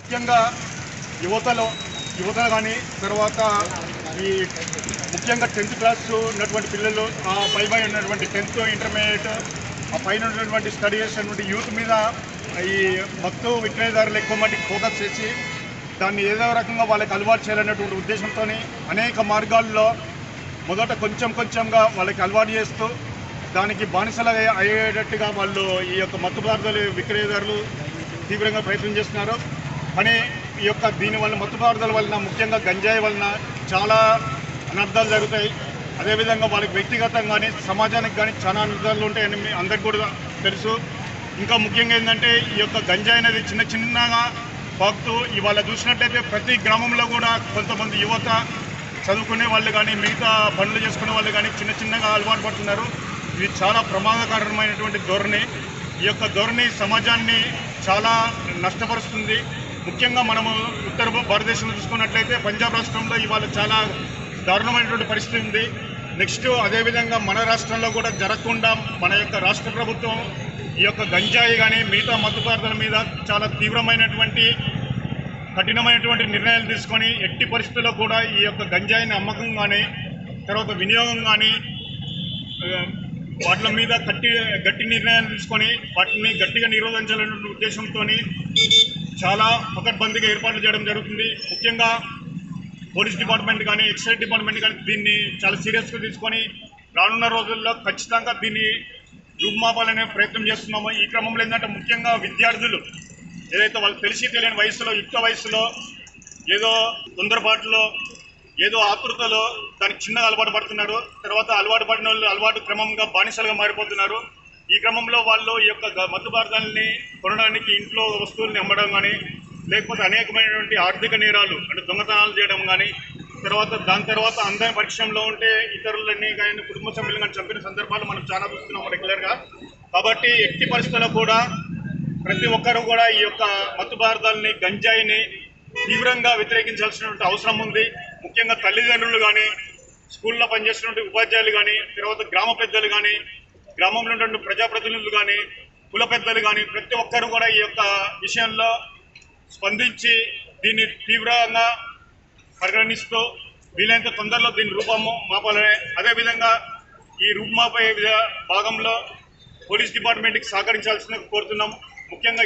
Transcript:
ముఖ్యంగా యువతలు కానీ తర్వాత ఈ ముఖ్యంగా 10th క్లాస్ ఉన్నటువంటి పిల్లలు ఆ పైపై ఉన్నటువంటి 10th ఇంటర్మీడియట్ ఆ పైన ఉన్నటువంటి స్టడీ చేసినటువంటి యూత్ మీద ఈ మత్తు విక్రయదారులు ఎక్కువ మటుకు ఫోకస్ చేసి దాన్ని ఏదో రకంగా వాళ్ళకి అలవాటు చేయాలనేటువంటి ఉద్దేశంతో అనేక మార్గాల్లో మొదట కొంచెంగా వాళ్ళకి అలవాటు చేస్తూ దానికి బానిసలు అయ్యేటట్టుగా వాళ్ళు ఈ యొక్క మత్తు పదార్థాలు విక్రయదారులు తీవ్రంగా ప్రయత్నం చేస్తున్నారు. కానీ ఈ యొక్క దీనివల్ల మత్తు పదార్థాల వలన ముఖ్యంగా గంజాయి వలన చాలా అనర్థాలు జరుగుతాయి. అదేవిధంగా వాళ్ళకి వ్యక్తిగతంగా కానీ సమాజానికి కానీ చాలా అనర్థాలు ఉంటాయని అందరికీ కూడా తెలుసు. ఇంకా ముఖ్యంగా ఏంటంటే ఈ యొక్క గంజాయి అనేది చిన్నగా పాకుతూ ఇవాళ చూసినట్లయితే ప్రతి గ్రామంలో కూడా కొంతమంది యువత చదువుకునే వాళ్ళు కానీ మిగతా పనులు చేసుకునే వాళ్ళు కానీ చిన్నగా అలవాటు పడుతున్నారు. ఇది చాలా ప్రమాదకరమైనటువంటి ధోరణి. ఈ యొక్క ధోరణి సమాజాన్ని చాలా నష్టపరుస్తుంది. ముఖ్యంగా మనము ఉత్తర భారతదేశంలో చూసుకున్నట్లయితే పంజాబ్ రాష్ట్రంలో ఇవాళ చాలా దారుణమైనటువంటి పరిస్థితి ఉంది. నెక్స్ట్ అదేవిధంగా మన రాష్ట్రంలో కూడా జరగకుండా మన యొక్క రాష్ట్ర ప్రభుత్వం ఈ యొక్క గంజాయి కానీ మిగతా మత్తు పదార్థాల మీద చాలా తీవ్రమైనటువంటి కఠినమైనటువంటి నిర్ణయాలు తీసుకొని ఎట్టి పరిస్థితుల్లో కూడా ఈ యొక్క గంజాయిని అమ్మకం కానీ తర్వాత వినియోగం కానీ వాటి మీద గట్టి నిర్ణయాలు తీసుకొని వాటిని గట్టిగా నిరోధించాలనే ఉద్దేశంతో చాలా పకడ్బందీగా ఏర్పాట్లు చేయడం జరుగుతుంది. ముఖ్యంగా పోలీస్ డిపార్ట్మెంట్ కానీ ఎక్సైజ్ డిపార్ట్మెంట్ కానీ దీన్ని చాలా సీరియస్గా తీసుకొని రానున్న రోజుల్లో ఖచ్చితంగా దీన్ని రూపుమాపాలనే ప్రయత్నం చేస్తున్నాము. ఈ క్రమంలో ఏంటంటే ముఖ్యంగా విద్యార్థులు ఏదైతే వాళ్ళు తెలియని వయసులో యుక్త వయసులో ఏదో తొందరపాటులో ఏదో ఆతృతలో దానికి చిన్నగా అలవాటు పడుతున్నారు. తర్వాత అలవాటు పడిన వాళ్ళు అలవాటు క్రమంగా బానిసలుగా మారిపోతున్నారు. ఈ క్రమంలో వాళ్ళు ఈ యొక్క మత్తు పదార్థాలని కొనడానికి ఇంట్లో వస్తువుల్ని అమ్మడం కానీ లేకపోతే అనేకమైనటువంటి ఆర్థిక నేరాలు అంటే దొంగతనాలు చేయడం కానీ దాని తర్వాత అందరి పరిశ్రమలో ఉంటే ఇతరులని కానీ కుటుంబ సభ్యులను కానీ చంపిన సందర్భాలు మనం చాలా చూస్తున్నాం రెగ్యులర్గా. కాబట్టి ఎట్టి పరిస్థితుల్లో కూడా ప్రతి ఒక్కరూ కూడా ఈ యొక్క మత్తు పదార్థాలని గంజాయిని తీవ్రంగా వ్యతిరేకించాల్సినటువంటి అవసరం ఉంది. ముఖ్యంగా తల్లిదండ్రులు కానీ స్కూల్లో పనిచేస్తున్నటువంటి ఉపాధ్యాయులు కానీ తర్వాత గ్రామ పెద్దలు కానీ గ్రామంలో ఉన్నటువంటి ప్రజాప్రతినిధులు కానీ కుల పెద్దలు కానీ ప్రతి ఒక్కరూ కూడా ఈ యొక్క విషయంలో స్పందించి దీన్ని తీవ్రంగా పరిగణిస్తూ వీలైనంత తొందరలో దీని రూపము మాపాలనే అదేవిధంగా ఈ రూపుమాపే భాగంలో పోలీస్ డిపార్ట్మెంట్కి సహకరించాల్సిందిగా కోరుతున్నాం. ముఖ్యంగా